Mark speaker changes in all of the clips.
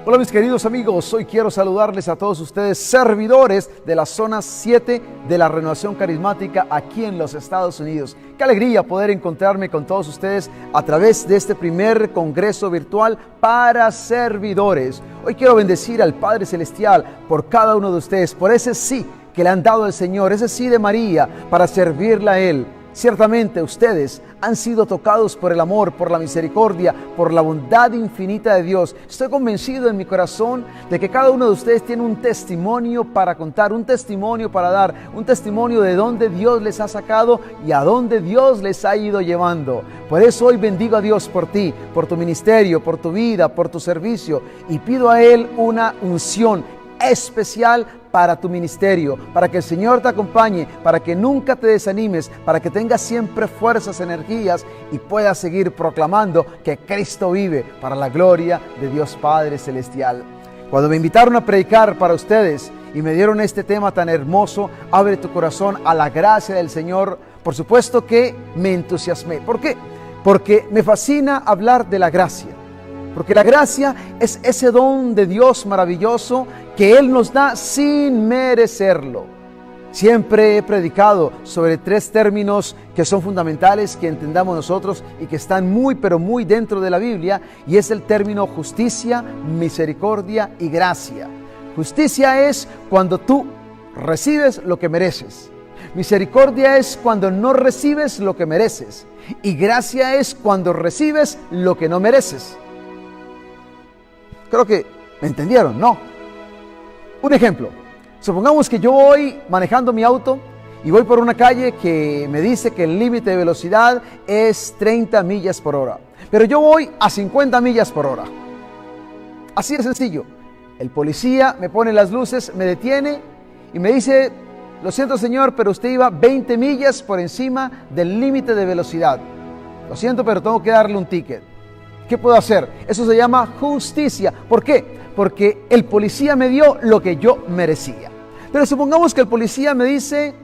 Speaker 1: Hola mis queridos amigos, hoy quiero saludarles a todos ustedes, servidores de la zona 7 de la Renovación Carismática aquí en los Estados Unidos. Qué alegría poder encontrarme con todos ustedes a través de este primer congreso virtual para servidores. Hoy quiero bendecir al Padre Celestial por cada uno de ustedes, por ese sí que le han dado al Señor, ese sí de María para servirle a Él. Ciertamente ustedes han sido tocados por el amor, por la misericordia, por la bondad infinita de Dios. Estoy convencido en mi corazón de que cada uno de ustedes tiene un testimonio para contar, un testimonio para dar, un testimonio de dónde Dios les ha sacado y a dónde Dios les ha ido llevando. Por eso hoy bendigo a Dios por ti, por tu ministerio, por tu vida, por tu servicio, y pido a Él una unción especial para tu ministerio, para que el Señor te acompañe, para que nunca te desanimes, para que tengas siempre fuerzas, energías y puedas seguir proclamando que Cristo vive para la gloria de Dios Padre Celestial. Cuando me invitaron a predicar para ustedes y me dieron este tema tan hermoso, abre tu corazón a la gracia del Señor, por supuesto que me entusiasmé. ¿Por qué? Porque me fascina hablar de la gracia. Porque la gracia es ese don de Dios maravilloso que Él nos da sin merecerlo. Siempre he predicado sobre tres términos que son fundamentales que entendamos nosotros y que están muy pero muy dentro de la Biblia, y es el término justicia, misericordia y gracia. Justicia es cuando tú recibes lo que mereces. Misericordia es cuando no recibes lo que mereces. Y gracia es cuando recibes lo que no mereces. Creo que me entendieron, ¿no? Un ejemplo. Supongamos que yo voy manejando mi auto y voy por una calle que me dice que el límite de velocidad es 30 millas por hora. Pero yo voy a 50 millas por hora. Así de sencillo. El policía me pone las luces, me detiene y me dice: lo siento señor, pero usted iba 20 millas por encima del límite de velocidad. Lo siento, pero tengo que darle un ticket. ¿Qué puedo hacer? Eso se llama justicia. ¿Por qué? Porque el policía me dio lo que yo merecía. Pero supongamos que el policía me dice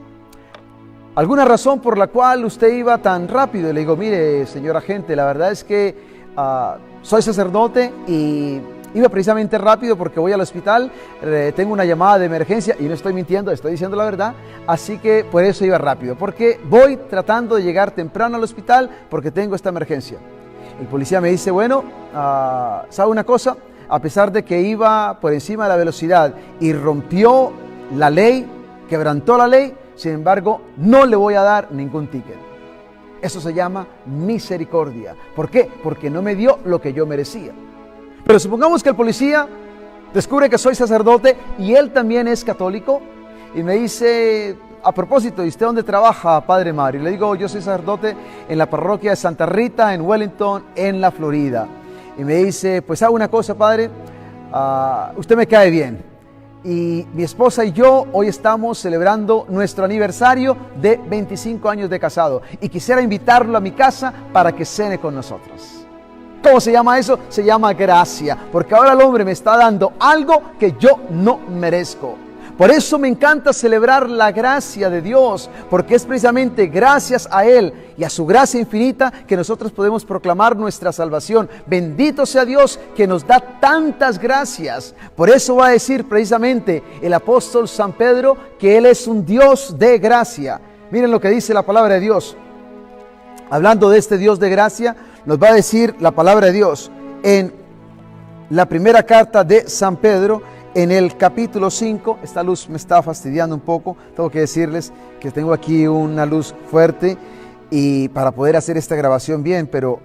Speaker 1: alguna razón por la cual usted iba tan rápido. Y le digo: mire, señor agente, la verdad es que soy sacerdote y iba precisamente rápido porque voy al hospital, tengo una llamada de emergencia y no estoy mintiendo, estoy diciendo la verdad. Así que por eso iba rápido, porque voy tratando de llegar temprano al hospital porque tengo esta emergencia. El policía me dice: bueno, ¿sabe una cosa? A pesar de que iba por encima de la velocidad y rompió la ley, quebrantó la ley, sin embargo, no le voy a dar ningún ticket. Eso se llama misericordia. ¿Por qué? Porque no me dio lo que yo merecía. Pero supongamos que el policía descubre que soy sacerdote y él también es católico y me dice: a propósito, ¿y usted dónde trabaja, Padre Mario? Le digo: yo soy sacerdote en la parroquia de Santa Rita, en Wellington, en la Florida. Y me dice: pues haga una cosa, Padre, usted me cae bien. Y mi esposa y yo hoy estamos celebrando nuestro aniversario de 25 años de casado. Y quisiera invitarlo a mi casa para que cene con nosotros. ¿Cómo se llama eso? Se llama gracia. Porque ahora el hombre me está dando algo que yo no merezco. Por eso me encanta celebrar la gracia de Dios, porque es precisamente gracias a Él y a su gracia infinita que nosotros podemos proclamar nuestra salvación. Bendito sea Dios que nos da tantas gracias. Por eso va a decir precisamente el apóstol San Pedro que Él es un Dios de gracia. Miren lo que dice la palabra de Dios. Hablando de este Dios de gracia, nos va a decir la palabra de Dios en la primera carta de San Pedro, en el capítulo 5, esta luz me está fastidiando un poco, tengo que decirles que tengo aquí una luz fuerte y para poder hacer esta grabación bien, pero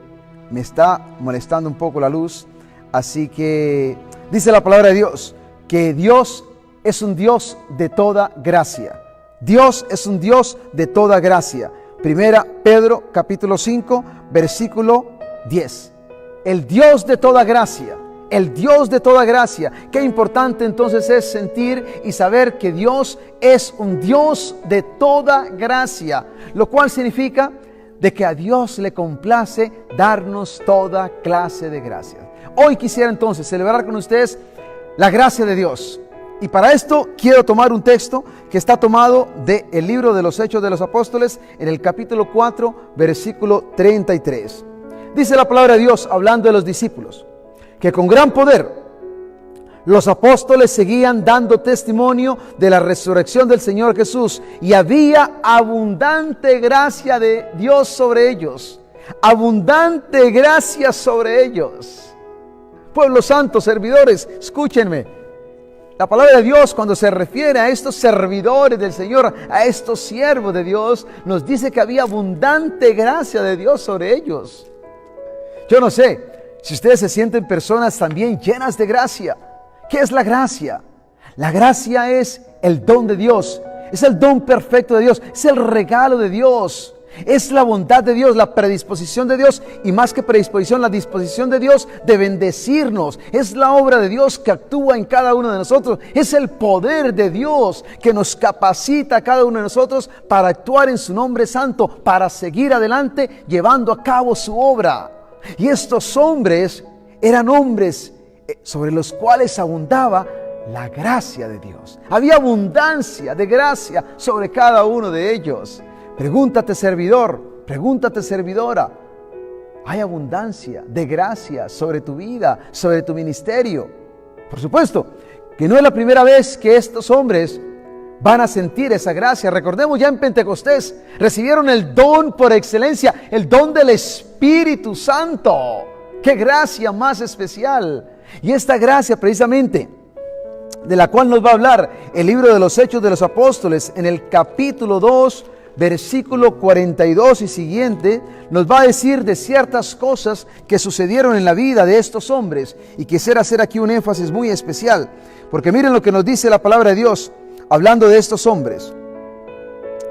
Speaker 1: me está molestando un poco la luz, así que dice la palabra de Dios, que Dios es un Dios de toda gracia. Dios es un Dios de toda gracia. Primera Pedro, capítulo 5, versículo 10. El Dios de toda gracia. El Dios de toda gracia. Qué importante entonces es sentir y saber que Dios es un Dios de toda gracia, lo cual significa de que a Dios le complace darnos toda clase de gracias. Hoy quisiera entonces celebrar con ustedes la gracia de Dios. Y para esto quiero tomar un texto que está tomado del libro de los Hechos de los Apóstoles, en el capítulo 4, versículo 33. Dice la palabra de Dios, hablando de los discípulos, que con gran poder Los apóstoles seguían dando testimonio de la resurrección del Señor Jesús y había abundante gracia de Dios sobre ellos. Abundante gracia sobre ellos. Pueblo santo, servidores, escúchenme. La palabra de Dios, cuando se refiere a estos servidores del Señor, a estos siervos de Dios, nos dice que había abundante gracia de Dios sobre ellos. Yo no sé si ustedes se sienten personas también llenas de gracia. ¿Qué es la gracia? La gracia es el don de Dios, es el don perfecto de Dios, es el regalo de Dios. Es la bondad de Dios, la predisposición de Dios y más que predisposición, la disposición de Dios de bendecirnos. Es la obra de Dios que actúa en cada uno de nosotros. Es el poder de Dios que nos capacita a cada uno de nosotros para actuar en su nombre santo, para seguir adelante llevando a cabo su obra. Y estos hombres eran hombres sobre los cuales abundaba la gracia de Dios. Había abundancia de gracia sobre cada uno de ellos. Pregúntate, servidor, pregúntate, servidora. Hay abundancia de gracia sobre tu vida, sobre tu ministerio. Por supuesto que no es la primera vez que estos hombres van a sentir esa gracia. Recordemos, ya en Pentecostés recibieron el don por excelencia, el don del Espíritu Santo. ¡Qué gracia más especial! Y esta gracia precisamente, de la cual nos va a hablar el libro de los Hechos de los Apóstoles en el capítulo 2, versículo 42 y siguiente, nos va a decir de ciertas cosas que sucedieron en la vida de estos hombres. Y quisiera hacer aquí un énfasis muy especial, porque miren lo que nos dice la palabra de Dios, hablando de estos hombres.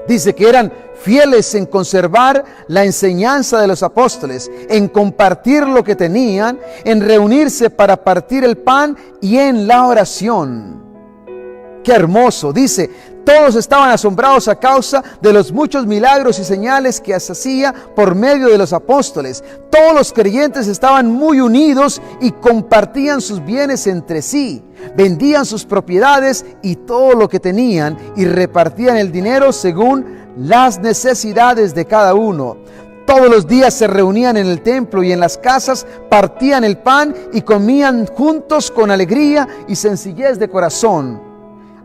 Speaker 1: Dice que eran fieles en conservar la enseñanza de los apóstoles, en compartir lo que tenían, en reunirse para partir el pan y en la oración. ¡Qué hermoso! Dice, todos estaban asombrados a causa de los muchos milagros y señales que se hacía por medio de los apóstoles. Todos los creyentes estaban muy unidos y compartían sus bienes entre sí. Vendían sus propiedades y todo lo que tenían y repartían el dinero según las necesidades de cada uno. Todos los días se reunían en el templo y en las casas, partían el pan y comían juntos con alegría y sencillez de corazón.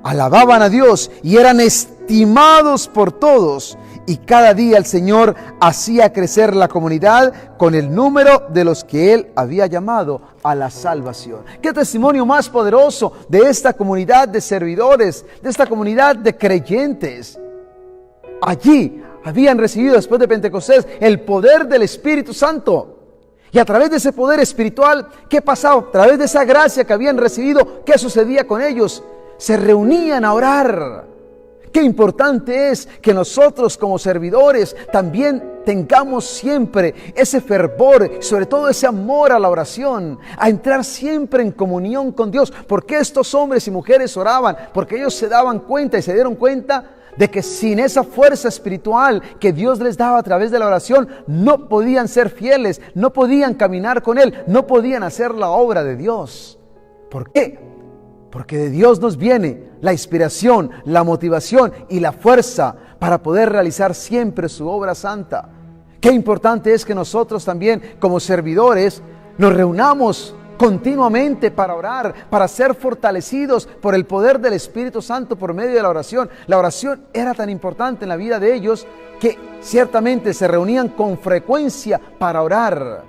Speaker 1: Alababan a Dios y eran estimados por todos. Y cada día el Señor hacía crecer la comunidad con el número de los que Él había llamado a la salvación. ¡Qué testimonio más poderoso de esta comunidad de servidores, de esta comunidad de creyentes! Allí habían recibido después de Pentecostés el poder del Espíritu Santo. Y a través de ese poder espiritual, ¿qué pasaba? A través de esa gracia que habían recibido, ¿qué sucedía con ellos? Se reunían a orar. Qué importante es que nosotros como servidores también tengamos siempre ese fervor, sobre todo ese amor a la oración, a entrar siempre en comunión con Dios. Porque estos hombres y mujeres oraban, porque ellos se daban cuenta y se dieron cuenta de que sin esa fuerza espiritual que Dios les daba a través de la oración, no podían ser fieles, no podían caminar con Él, no podían hacer la obra de Dios. ¿Por qué? Porque de Dios nos viene la inspiración, la motivación y la fuerza para poder realizar siempre su obra santa. Qué importante es que nosotros también como servidores nos reunamos continuamente para orar, para ser fortalecidos por el poder del Espíritu Santo por medio de la oración. La oración era tan importante en la vida de ellos que ciertamente se reunían con frecuencia para orar.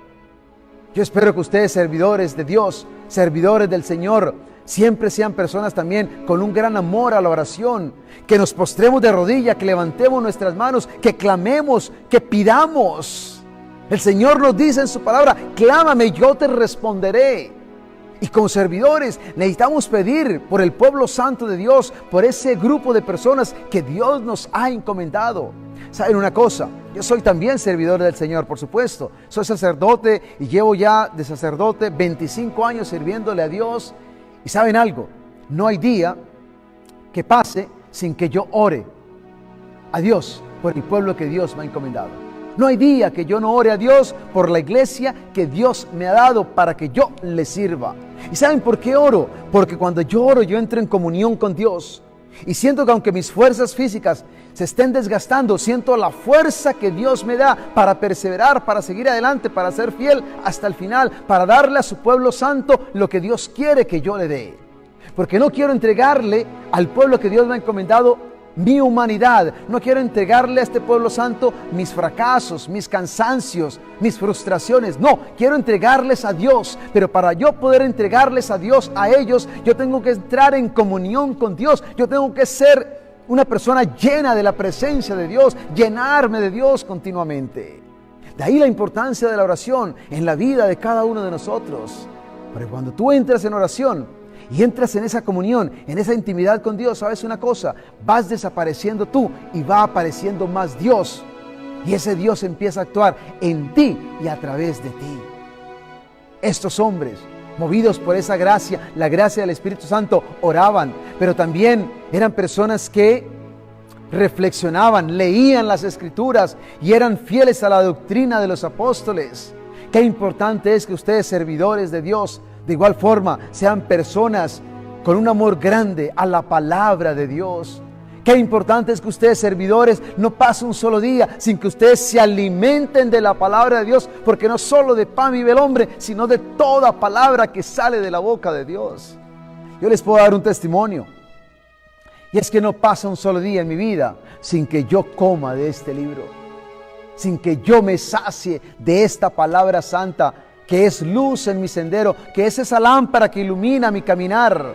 Speaker 1: Yo espero que ustedes, servidores de Dios, servidores del Señor, siempre sean personas también con un gran amor a la oración, que nos postremos de rodillas, que levantemos nuestras manos, que clamemos, que pidamos. El Señor nos dice en su palabra, clámame, yo te responderé. Y como servidores necesitamos pedir por el pueblo santo de Dios, por ese grupo de personas que Dios nos ha encomendado. ¿Saben una cosa? Yo soy también servidor del Señor, por supuesto. Soy sacerdote y llevo ya de sacerdote 25 años sirviéndole a Dios. Y ¿saben algo? No hay día que pase sin que yo ore a Dios por el pueblo que Dios me ha encomendado. No hay día que yo no ore a Dios por la iglesia que Dios me ha dado para que yo le sirva. ¿Y saben por qué oro? Porque cuando yo oro, yo entro en comunión con Dios. Y siento que aunque mis fuerzas físicas se estén desgastando, siento la fuerza que Dios me da para perseverar, para seguir adelante, para ser fiel hasta el final, para darle a su pueblo santo lo que Dios quiere que yo le dé. porque no quiero entregarle al pueblo que Dios me ha encomendado mi humanidad. No quiero entregarle a este pueblo santo mis fracasos, mis cansancios, mis frustraciones. No, quiero entregarles a Dios. Pero para yo poder entregarles a Dios, a ellos, yo tengo que entrar en comunión con Dios. Yo tengo que ser una persona llena de la presencia de Dios, llenarme de Dios continuamente. De ahí la importancia de la oración en la vida de cada uno de nosotros. Porque cuando tú entras en oración y entras en esa comunión, en esa intimidad con Dios, ¿sabes una cosa? Vas desapareciendo tú y va apareciendo más Dios. Y ese Dios empieza a actuar en ti y a través de ti. Estos hombres, movidos por esa gracia, la gracia del Espíritu Santo, oraban, pero también eran personas que reflexionaban, leían las Escrituras y eran fieles a la doctrina de los apóstoles. Qué importante es que ustedes, servidores de Dios, de igual forma, sean personas con un amor grande a la palabra de Dios. Qué importante es que ustedes, servidores, no pasen un solo día sin que ustedes se alimenten de la palabra de Dios, porque no solo de pan vive el hombre, sino de toda palabra que sale de la boca de Dios. Yo les puedo dar un testimonio, y es que no pasa un solo día en mi vida sin que yo coma de este libro, sin que yo me sacie de esta palabra santa, que es luz en mi sendero, que es esa lámpara que ilumina mi caminar.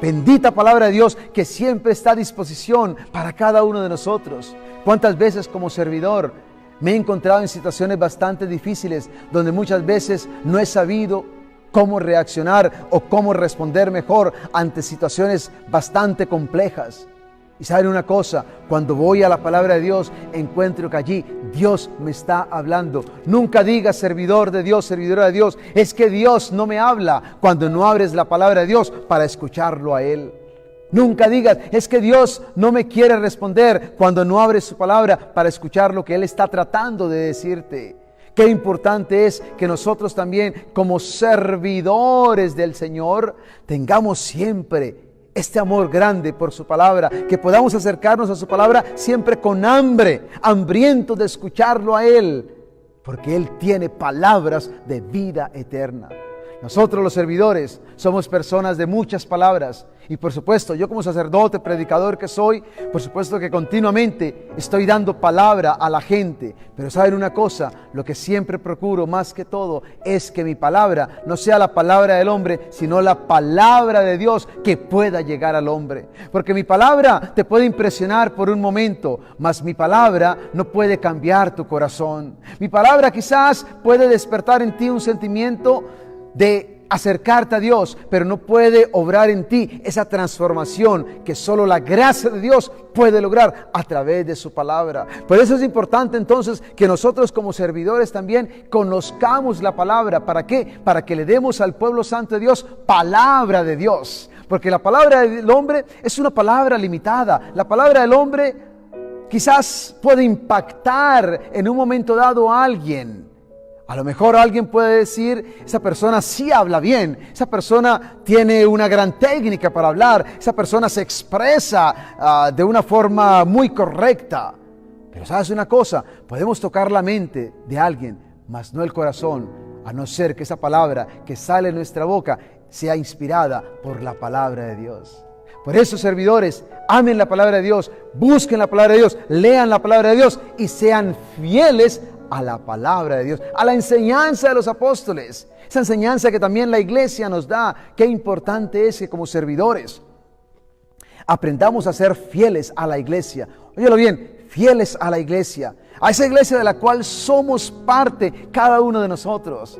Speaker 1: Bendita palabra de Dios que siempre está a disposición para cada uno de nosotros. ¿Cuántas veces como servidor me he encontrado en situaciones bastante difíciles, donde muchas veces no he sabido cómo reaccionar o cómo responder mejor ante situaciones bastante complejas? Y saben una cosa, cuando voy a la palabra de Dios, encuentro que allí Dios me está hablando. Nunca digas, servidor de Dios, servidora de Dios, es que Dios no me habla, cuando no abres la palabra de Dios para escucharlo a Él. Nunca digas, es que Dios no me quiere responder, cuando no abres su palabra para escuchar lo que Él está tratando de decirte. Qué importante es que nosotros también, como servidores del Señor, tengamos siempre este amor grande por su palabra, que podamos acercarnos a su palabra siempre con hambre, hambrientos de escucharlo a Él, porque Él tiene palabras de vida eterna. Nosotros los servidores somos personas de muchas palabras, y por supuesto yo como sacerdote, predicador que soy, por supuesto que continuamente estoy dando palabra a la gente. Pero saben una cosa, lo que siempre procuro más que todo es que mi palabra no sea la palabra del hombre, sino la palabra de Dios que pueda llegar al hombre. Porque mi palabra te puede impresionar por un momento, mas mi palabra no puede cambiar tu corazón. Mi palabra quizás puede despertar en ti un sentimiento de acercarte a Dios, pero no puede obrar en ti esa transformación que solo la gracia de Dios puede lograr a través de su palabra. Por eso es importante entonces que nosotros como servidores también conozcamos la palabra. ¿Para qué? Para que le demos al pueblo santo de Dios palabra de Dios. Porque la palabra del hombre es una palabra limitada. La palabra del hombre quizás puede impactar en un momento dado a alguien. A lo mejor alguien puede decir, esa persona sí habla bien, esa persona tiene una gran técnica para hablar, esa persona se expresa de una forma muy correcta. Pero ¿sabes una cosa? Podemos tocar la mente de alguien, mas no el corazón, a no ser que esa palabra que sale de nuestra boca sea inspirada por la palabra de Dios. Por eso, servidores, amen la palabra de Dios, busquen la palabra de Dios, lean la palabra de Dios y sean fieles a la palabra de Dios, a la enseñanza de los apóstoles, esa enseñanza que también la iglesia nos da. Qué importante es que como servidores aprendamos a ser fieles a la iglesia. Óyelo bien, fieles a la iglesia, a esa iglesia de la cual somos parte cada uno de nosotros.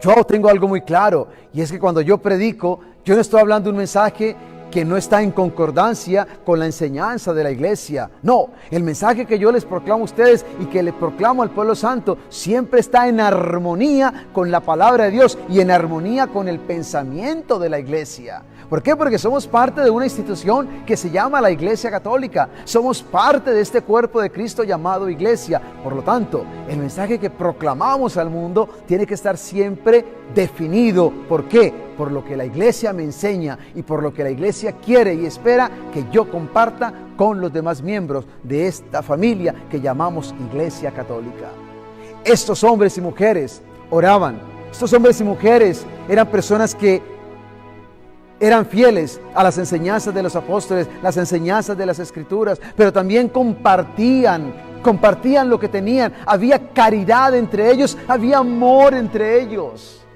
Speaker 1: Yo tengo algo muy claro, y es que cuando yo predico, yo no estoy hablando de un mensaje que no está en concordancia con la enseñanza de la iglesia. No, el mensaje que yo les proclamo a ustedes y que le proclamo al pueblo santo siempre está en armonía con la palabra de Dios y en armonía con el pensamiento de la iglesia. ¿Por qué? Porque somos parte de una institución que se llama la Iglesia Católica. Somos parte de este cuerpo de Cristo llamado iglesia. Por lo tanto, el mensaje que proclamamos al mundo tiene que estar siempre definido. ¿Por qué? Por lo que la iglesia me enseña y por lo que la iglesia quiere y espera que yo comparta con los demás miembros de esta familia que llamamos Iglesia Católica. Estos hombres y mujeres oraban. Estos hombres y mujeres eran personas que eran fieles a las enseñanzas de los apóstoles, las enseñanzas de las Escrituras, pero también compartían lo que tenían. Había caridad entre ellos, había amor entre ellos.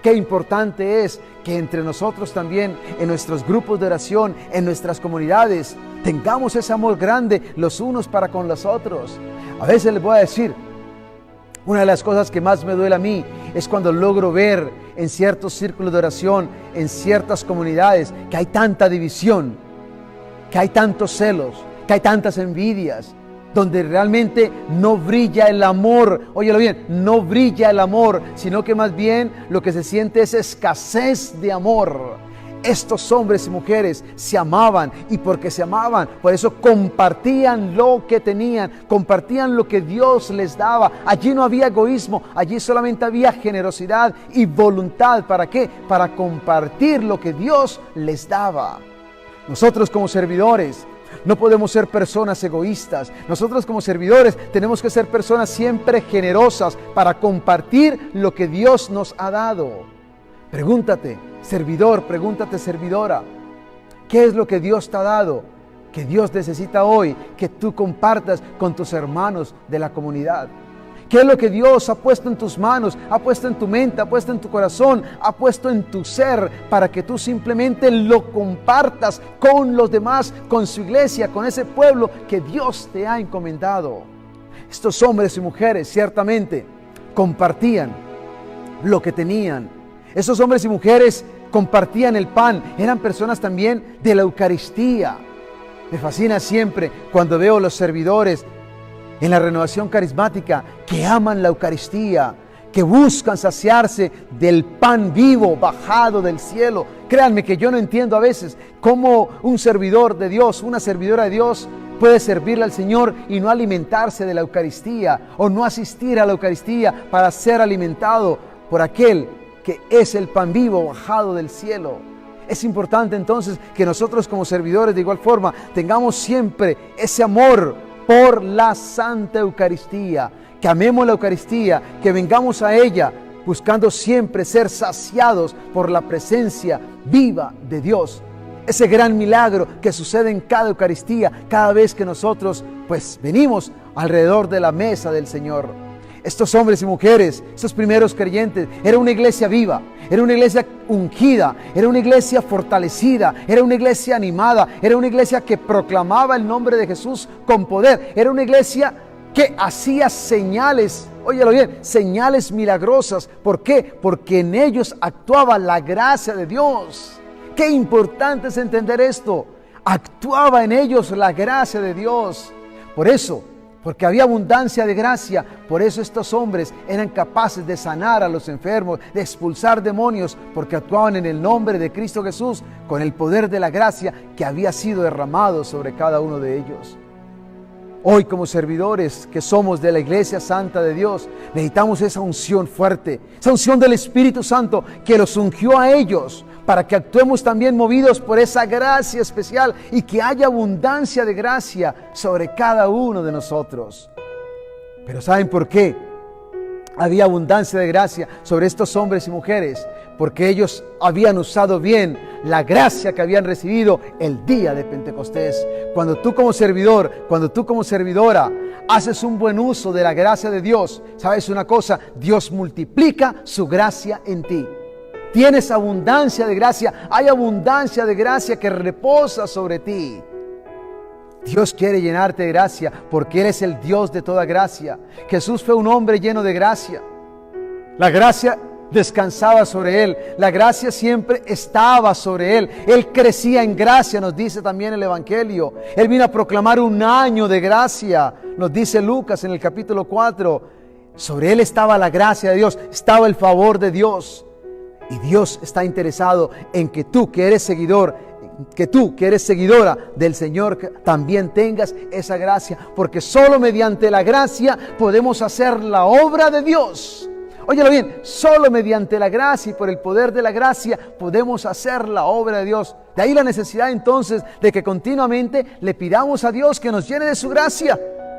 Speaker 1: Qué importante es que entre nosotros también, en nuestros grupos de oración, en nuestras comunidades, tengamos ese amor grande los unos para con los otros. A veces les voy a decir, una de las cosas que más me duele a mí es cuando logro ver en ciertos círculos de oración, en ciertas comunidades, que hay tanta división, que hay tantos celos, que hay tantas envidias, donde realmente no brilla el amor. Óyelo bien, no brilla el amor, sino que más bien lo que se siente es escasez de amor. Estos hombres y mujeres se amaban, y porque se amaban, por eso compartían lo que tenían, compartían lo que Dios les daba. Allí no había egoísmo, allí solamente había generosidad y voluntad. ¿Para qué? Para compartir lo que Dios les daba. Nosotros como servidores no podemos ser personas egoístas. Nosotros como servidores tenemos que ser personas siempre generosas para compartir lo que Dios nos ha dado. Pregúntate, servidor, pregúntate, servidora, ¿qué es lo que Dios te ha dado? Que Dios necesita hoy que tú compartas con tus hermanos de la comunidad. ¿Qué es lo que Dios ha puesto en tus manos, ha puesto en tu mente, ha puesto en tu corazón, ha puesto en tu ser, para que tú simplemente lo compartas con los demás, con su iglesia, con ese pueblo que Dios te ha encomendado? Estos hombres y mujeres ciertamente compartían lo que tenían. Esos hombres y mujeres compartían el pan, eran personas también de la Eucaristía. Me fascina siempre cuando veo los servidores en la renovación carismática que aman la Eucaristía, que buscan saciarse del pan vivo bajado del cielo. Créanme que yo no entiendo a veces cómo un servidor de Dios, una servidora de Dios, puede servirle al Señor y no alimentarse de la Eucaristía, o no asistir a la Eucaristía para ser alimentado por aquel que es el pan vivo bajado del cielo. Es importante entonces que nosotros como servidores de igual forma tengamos siempre ese amor por la Santa Eucaristía, que amemos la Eucaristía, que vengamos a ella buscando siempre ser saciados por la presencia viva de Dios. Ese gran milagro que sucede en cada Eucaristía, cada vez que nosotros pues venimos alrededor de la mesa del Señor. Estos hombres y mujeres, estos primeros creyentes, era una iglesia viva, era una iglesia ungida, era una iglesia fortalecida, era una iglesia animada, era una iglesia que proclamaba el nombre de Jesús con poder, era una iglesia que hacía señales, óyelo bien, señales milagrosas. ¿Por qué? Porque en ellos actuaba la gracia de Dios. Qué importante es entender esto. Actuaba en ellos la gracia de Dios. Por eso, porque había abundancia de gracia, por eso estos hombres eran capaces de sanar a los enfermos, de expulsar demonios, porque actuaban en el nombre de Cristo Jesús, con el poder de la gracia que había sido derramado sobre cada uno de ellos. Hoy, como servidores que somos de la Iglesia Santa de Dios, necesitamos esa unción fuerte, esa unción del Espíritu Santo que los ungió a ellos, para que actuemos también movidos por esa gracia especial y que haya abundancia de gracia sobre cada uno de nosotros. Pero ¿saben por qué había abundancia de gracia sobre estos hombres y mujeres? Porque ellos habían usado bien la gracia que habían recibido el día de Pentecostés. Cuando tú como servidor, cuando tú como servidora haces un buen uso de la gracia de Dios, ¿sabes una cosa? Dios multiplica su gracia en ti. Tienes abundancia de gracia, hay abundancia de gracia que reposa sobre ti. Dios quiere llenarte de gracia porque Él es el Dios de toda gracia. Jesús fue un hombre lleno de gracia. La gracia descansaba sobre Él, la gracia siempre estaba sobre Él. Él crecía en gracia, nos dice también el Evangelio. Él vino a proclamar un año de gracia, nos dice Lucas en el capítulo 4. Sobre Él estaba la gracia de Dios, estaba el favor de Dios. Y Dios está interesado en que tú que eres seguidor, que tú que eres seguidora del Señor, también tengas esa gracia, porque solo mediante la gracia podemos hacer la obra de Dios. Óyelo bien, solo mediante la gracia y por el poder de la gracia podemos hacer la obra de Dios. De ahí la necesidad entonces de que continuamente le pidamos a Dios que nos llene de su gracia.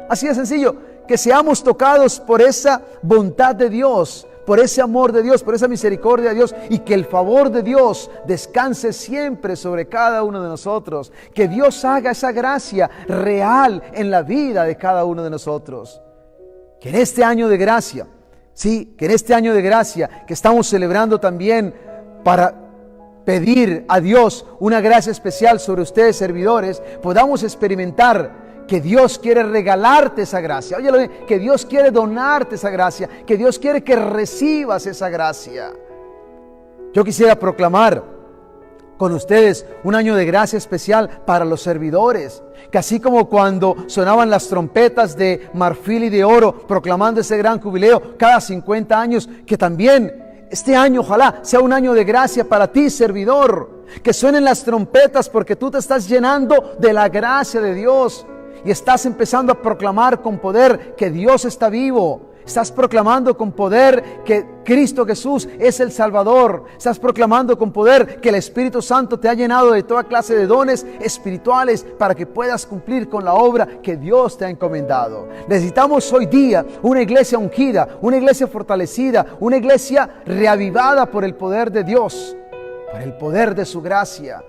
Speaker 1: Así de sencillo, que seamos tocados por esa bondad de Dios, por ese amor de Dios, por esa misericordia de Dios, y que el favor de Dios descanse siempre sobre cada uno de nosotros. Que Dios haga esa gracia real en la vida de cada uno de nosotros. Que en este año de gracia, sí, que en este año de gracia que estamos celebrando también para pedir a Dios una gracia especial sobre ustedes, servidores, podamos experimentar que Dios quiere regalarte esa gracia. Óyelo bien, que Dios quiere donarte esa gracia, que Dios quiere que recibas esa gracia. Yo quisiera proclamar con ustedes un año de gracia especial para los servidores, que así como cuando sonaban las trompetas de marfil y de oro proclamando ese gran jubileo cada 50 años, que también este año ojalá sea un año de gracia para ti, servidor, que suenen las trompetas porque tú te estás llenando de la gracia de Dios y estás empezando a proclamar con poder que Dios está vivo. Estás proclamando con poder que Cristo Jesús es el Salvador. Estás proclamando con poder que el Espíritu Santo te ha llenado de toda clase de dones espirituales para que puedas cumplir con la obra que Dios te ha encomendado. Necesitamos hoy día una iglesia ungida, una iglesia fortalecida, una iglesia reavivada por el poder de Dios, por el poder de su gracia.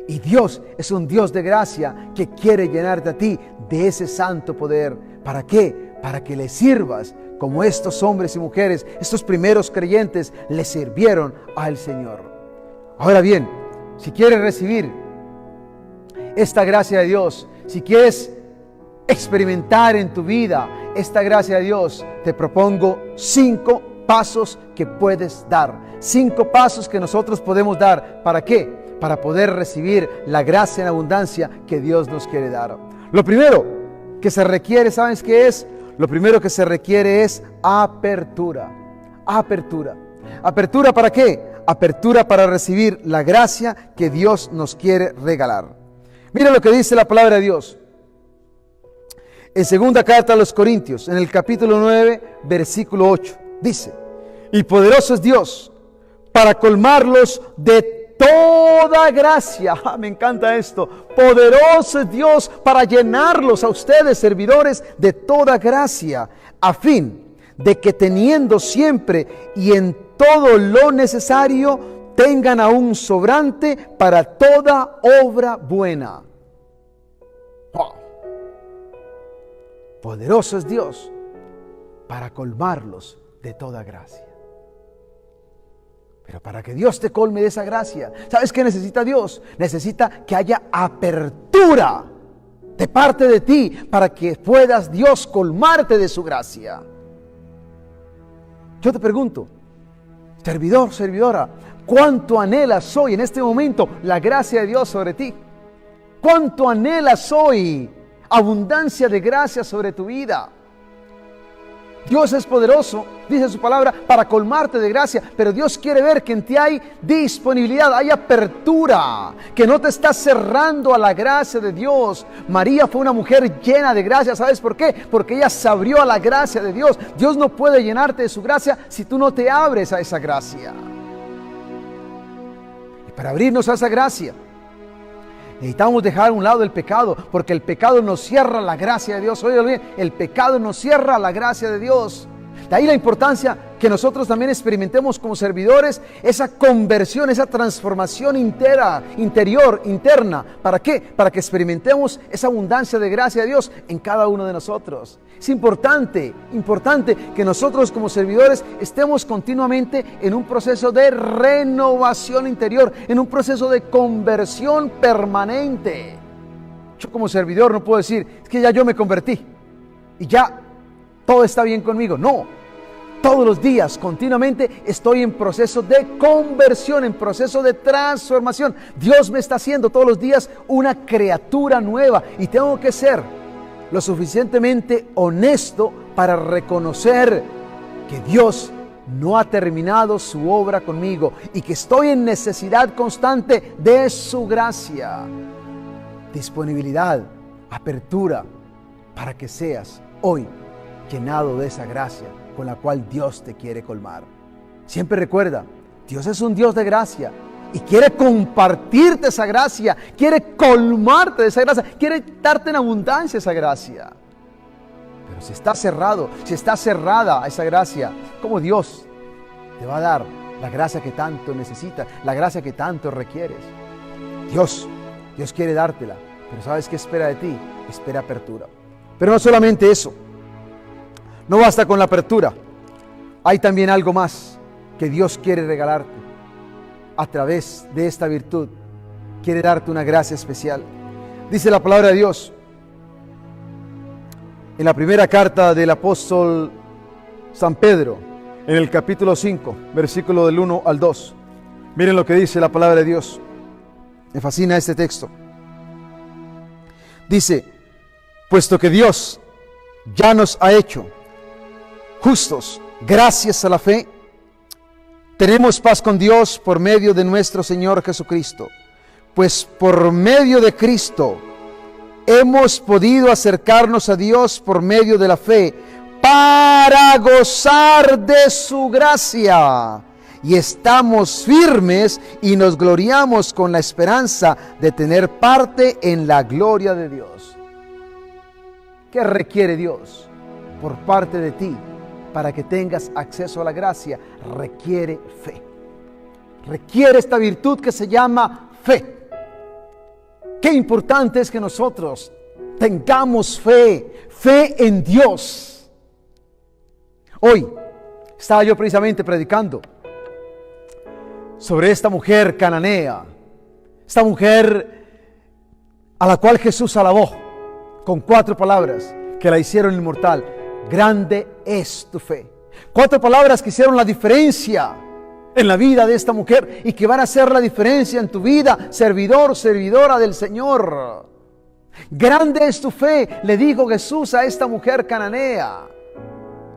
Speaker 1: Y Dios es un Dios de gracia que quiere llenarte a ti de ese santo poder. ¿Para qué? Para que le sirvas como estos hombres y mujeres, estos primeros creyentes, le sirvieron al Señor. Ahora bien, si quieres recibir esta gracia de Dios, si quieres experimentar en tu vida esta gracia de Dios, te propongo 5 pasos que puedes dar. 5 pasos que nosotros podemos dar. ¿Para qué? Para poder recibir la gracia en abundancia que Dios nos quiere dar. Lo primero que se requiere, ¿sabes qué es? Lo primero que se requiere es apertura. Apertura. ¿Apertura para qué? Apertura para recibir la gracia que Dios nos quiere regalar. Mira lo que dice la palabra de Dios. En segunda carta a los Corintios, en el capítulo 9, versículo 8, dice: y poderoso es Dios para colmarlos de toda gracia. Me encanta esto. Poderoso es Dios para llenarlos a ustedes, servidores, de toda gracia, a fin de que teniendo siempre y en todo lo necesario, tengan aún sobrante para toda obra buena. Wow. Poderoso es Dios para colmarlos de toda gracia. Pero para que Dios te colme de esa gracia, ¿sabes qué necesita Dios? Necesita que haya apertura de parte de ti para que puedas Dios colmarte de su gracia. Yo te pregunto, servidor, servidora, ¿cuánto anhelas hoy en este momento la gracia de Dios sobre ti? ¿Cuánto anhelas hoy abundancia de gracia sobre tu vida? Dios es poderoso, dice su palabra, para colmarte de gracia, pero Dios quiere ver que en ti hay disponibilidad, hay apertura, que no te estás cerrando a la gracia de Dios. María fue una mujer llena de gracia, ¿sabes por qué? Porque ella se abrió a la gracia de Dios. Dios no puede llenarte de su gracia si tú no te abres a esa gracia. Y para abrirnos a esa gracia, necesitamos dejar a un lado el pecado, porque el pecado nos cierra la gracia de Dios. Oye bien, el pecado nos cierra la gracia de Dios. De ahí la importancia que nosotros también experimentemos como servidores esa conversión, esa transformación interna. ¿Para qué? Para que experimentemos esa abundancia de gracia de Dios en cada uno de nosotros. Es importante que nosotros como servidores estemos continuamente en un proceso de renovación interior, en un proceso de conversión permanente. Yo como servidor no puedo decir, es que ya yo me convertí y ya todo está bien conmigo. No. Todos los días, continuamente, estoy en proceso de conversión, en proceso de transformación. Dios me está haciendo todos los días una criatura nueva y tengo que ser lo suficientemente honesto para reconocer que Dios no ha terminado su obra conmigo y que estoy en necesidad constante de su gracia. Disponibilidad, apertura, para que seas hoy llenado de esa gracia con la cual Dios te quiere colmar. Siempre recuerda, Dios es un Dios de gracia y quiere compartirte esa gracia, quiere colmarte de esa gracia, quiere darte en abundancia esa gracia. Pero si está cerrado, si está cerrada a esa gracia, ¿cómo Dios te va a dar la gracia que tanto necesitas, la gracia que tanto requieres. Dios quiere dártela, pero ¿sabes qué espera de ti? Espera apertura. Pero no solamente eso, no basta con la apertura, hay también algo más que Dios quiere regalarte a través de esta virtud. Quiere darte una gracia especial. Dice la palabra de Dios en la primera carta del apóstol San Pedro, en el capítulo 5, versículo del 1 al 2. Miren lo que dice la palabra de Dios. Me fascina este texto. Dice, puesto que Dios ya nos ha hecho justos gracias a la fe, tenemos paz con Dios por medio de nuestro Señor Jesucristo. Pues por medio de Cristo hemos podido acercarnos a Dios por medio de la fe para gozar de su gracia. Y estamos firmes y nos gloriamos con la esperanza de tener parte en la gloria de Dios. ¿Qué requiere Dios por parte de ti para que tengas acceso a la gracia? Requiere fe. Requiere esta virtud que se llama fe. Qué importante es que nosotros tengamos fe en Dios. Hoy estaba yo precisamente predicando sobre esta mujer cananea, esta mujer a la cual Jesús alabó con 4 palabras que la hicieron inmortal. Grande es tu fe. 4 palabras que hicieron la diferencia en la vida de esta mujer y que van a hacer la diferencia en tu vida, servidor, servidora del Señor. Grande es tu fe, le dijo Jesús a esta mujer cananea.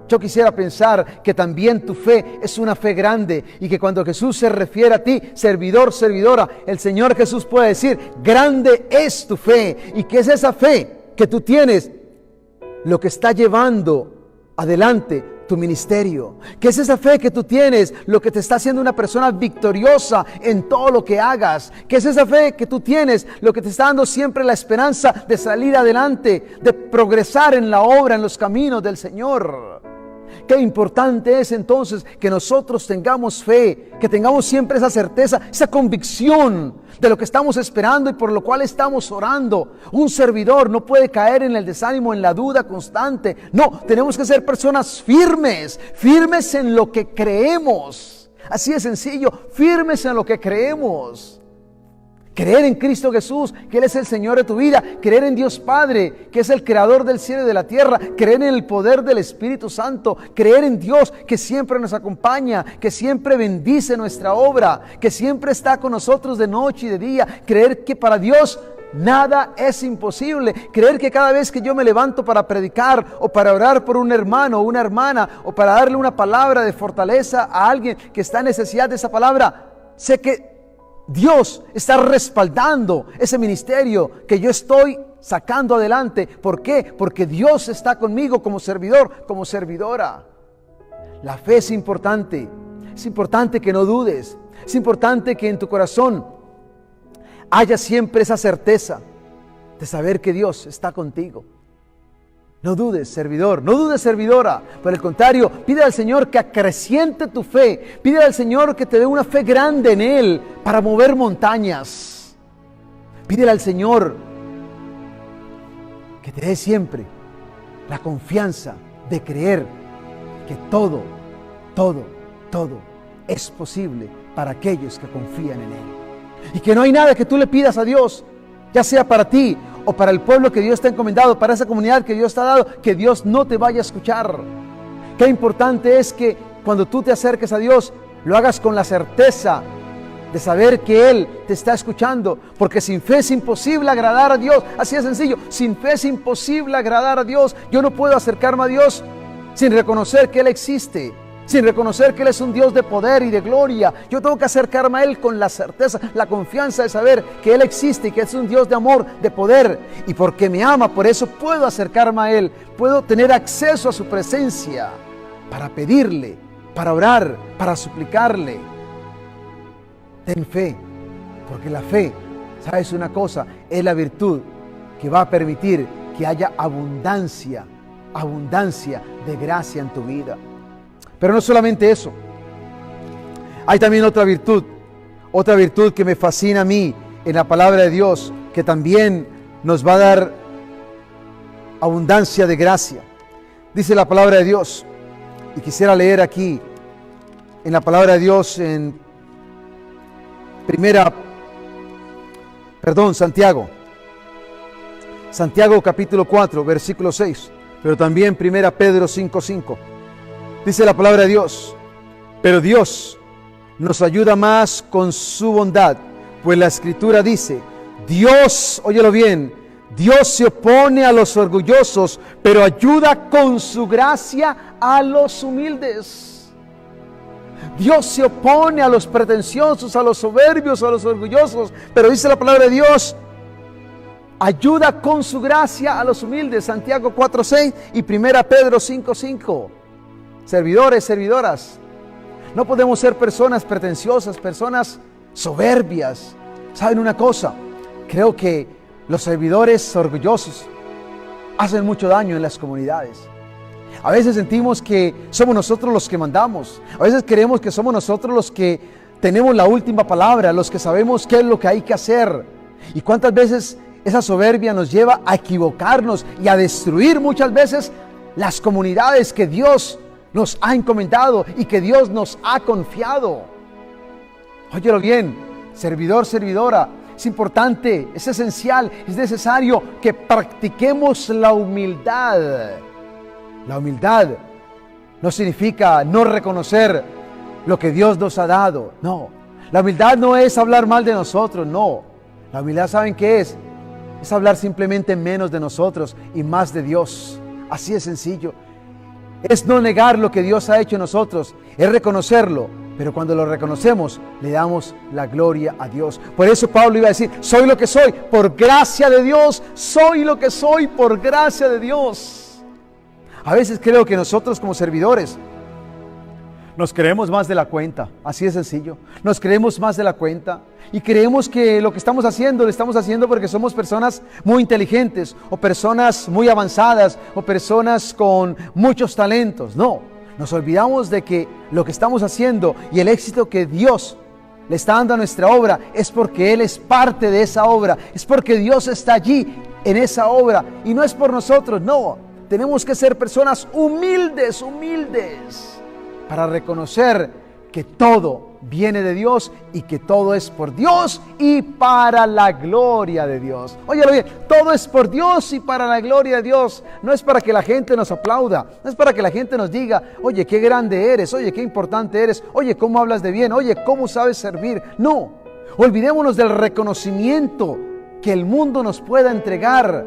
Speaker 1: Yo quisiera pensar que también tu fe es una fe grande y que cuando Jesús se refiere a ti, servidor, servidora, el Señor Jesús puede decir, grande es tu fe. ¿Y qué es esa fe que tú tienes? Lo que está llevando adelante tu ministerio. ¿Qué es esa fe que tú tienes? Lo que te está haciendo una persona victoriosa en todo lo que hagas. ¿Qué es esa fe que tú tienes? Lo que te está dando siempre la esperanza de salir adelante, de progresar en la obra, en los caminos del Señor. Qué importante es entonces que nosotros tengamos fe, que tengamos siempre esa certeza, esa convicción de lo que estamos esperando y por lo cual estamos orando. Un servidor no puede caer en el desánimo, en la duda constante. No, tenemos que ser personas firmes en lo que creemos. Así de sencillo, firmes en lo que creemos. Creer en Cristo Jesús, que Él es el Señor de tu vida. Creer en Dios Padre, que es el creador del cielo y de la tierra. Creer en el poder del Espíritu Santo. Creer en Dios, que siempre nos acompaña, que siempre bendice nuestra obra, que siempre está con nosotros de noche y de día. Creer que para Dios nada es imposible. Creer que cada vez que yo me levanto para predicar o para orar por un hermano o una hermana o para darle una palabra de fortaleza a alguien que está en necesidad de esa palabra, sé que Dios está respaldando ese ministerio que yo estoy sacando adelante. ¿Por qué? Porque Dios está conmigo como servidor, como servidora. La fe es importante. Es importante que no dudes. Es importante que en tu corazón haya siempre esa certeza de saber que Dios está contigo. No dudes, servidor, no dudes, servidora. Por el contrario, pide al Señor que acreciente tu fe. Pide al Señor que te dé una fe grande en Él para mover montañas. Pídele al Señor que te dé siempre la confianza de creer que todo es posible para aquellos que confían en Él. Y que no hay nada que tú le pidas a Dios, ya sea para ti o para el pueblo que Dios te ha encomendado, para esa comunidad que Dios te ha dado, que Dios no te vaya a escuchar. Qué importante es que cuando tú te acerques a Dios, lo hagas con la certeza de saber que Él te está escuchando, porque sin fe es imposible agradar a Dios. Así de sencillo, sin fe es imposible agradar a Dios. Yo no puedo acercarme a Dios sin reconocer que Él existe, sin reconocer que Él es un Dios de poder y de gloria. Yo tengo que acercarme a Él con la certeza, la confianza de saber que Él existe y que es un Dios de amor, de poder. Y porque me ama, por eso puedo acercarme a Él. Puedo tener acceso a su presencia para pedirle, para orar, para suplicarle. Ten fe, porque la fe, ¿sabes una cosa? Es la virtud que va a permitir que haya abundancia de gracia en tu vida. Pero no solamente eso, Hay también otra virtud que me fascina a mí en la palabra de Dios, que también nos va a dar abundancia de gracia. Dice la palabra de Dios, y quisiera leer aquí en la palabra de Dios en Santiago capítulo 4, versículo 6, pero también 1 Pedro 5:5. Dice la palabra de Dios, pero Dios nos ayuda más con su bondad, pues la Escritura dice, Dios, óyelo bien, Dios se opone a los orgullosos, pero ayuda con su gracia a los humildes. Dios se opone a los pretenciosos, a los soberbios, a los orgullosos, pero dice la palabra de Dios, ayuda con su gracia a los humildes. Santiago 4:6 y 1 Pedro 5:5. Servidores, servidoras, no podemos ser personas pretenciosas, personas soberbias. ¿Saben una cosa? Creo que los servidores orgullosos hacen mucho daño en las comunidades. A veces sentimos que somos nosotros los que mandamos. A veces creemos que somos nosotros los que tenemos la última palabra, los que sabemos qué es lo que hay que hacer. ¿Y cuántas veces esa soberbia nos lleva a equivocarnos y a destruir muchas veces las comunidades que Dios nos ha encomendado y que Dios nos ha confiado? Óyelo bien, servidor, servidora, es importante, es esencial, es necesario que practiquemos la humildad. La humildad no significa no reconocer lo que Dios nos ha dado, no. La humildad no es hablar mal de nosotros, no. La humildad, ¿saben qué es? Es hablar simplemente menos de nosotros y más de Dios. Así de sencillo. Es no negar lo que Dios ha hecho en nosotros, es reconocerlo, pero cuando lo reconocemos, le damos la gloria a Dios. Por eso Pablo iba a decir, soy lo que soy, por gracia de Dios, soy lo que soy, por gracia de Dios. A veces creo que nosotros como servidores, nos creemos más de la cuenta, así de sencillo. Nos creemos más de la cuenta y creemos que lo que estamos haciendo, lo estamos haciendo porque somos personas muy inteligentes o personas muy avanzadas o personas con muchos talentos. No, nos olvidamos de que lo que estamos haciendo y el éxito que Dios le está dando a nuestra obra es porque Él es parte de esa obra, es porque Dios está allí en esa obra y no es por nosotros, no. Tenemos que ser personas humildes, para reconocer que todo viene de Dios y que todo es por Dios y para la gloria de Dios. Óyelo bien, todo es por Dios y para la gloria de Dios. No es para que la gente nos aplauda, no es para que la gente nos diga, oye, qué grande eres, oye, qué importante eres, oye, cómo hablas de bien, oye, cómo sabes servir. No, olvidémonos del reconocimiento que el mundo nos pueda entregar.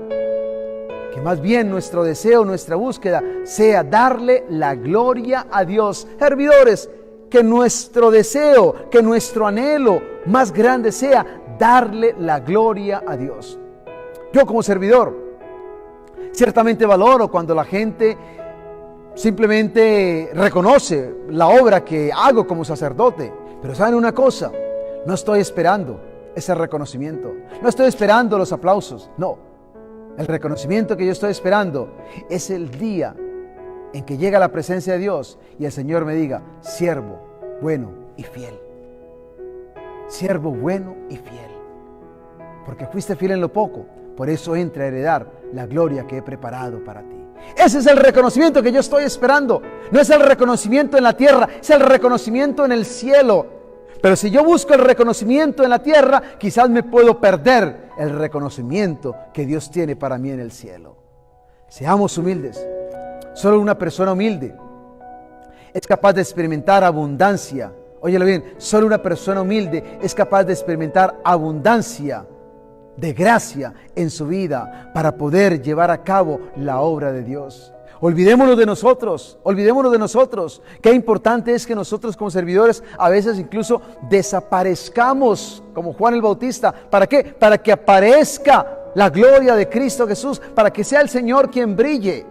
Speaker 1: Que más bien nuestro deseo, nuestra búsqueda sea darle la gloria a Dios. Servidores, que nuestro deseo, que nuestro anhelo más grande sea darle la gloria a Dios. Yo como servidor, ciertamente valoro cuando la gente simplemente reconoce la obra que hago como sacerdote. Pero ¿saben una cosa? No estoy esperando ese reconocimiento. No estoy esperando los aplausos. No. El reconocimiento que yo estoy esperando es el día en que llega la presencia de Dios y el Señor me diga, siervo bueno y fiel. Siervo bueno y fiel. Porque fuiste fiel en lo poco, por eso entra a heredar la gloria que he preparado para ti. Ese es el reconocimiento que yo estoy esperando. No es el reconocimiento en la tierra, es el reconocimiento en el cielo. Pero si yo busco el reconocimiento en la tierra, quizás me puedo perder el reconocimiento que Dios tiene para mí en el cielo. Seamos humildes. Solo una persona humilde es capaz de experimentar abundancia. Óyelo bien, solo una persona humilde es capaz de experimentar abundancia de gracia en su vida para poder llevar a cabo la obra de Dios. Olvidémonos de nosotros. Qué importante es que nosotros como servidores a veces incluso desaparezcamos como Juan el Bautista. ¿Para qué? Para que aparezca la gloria de Cristo Jesús, para que sea el Señor quien brille.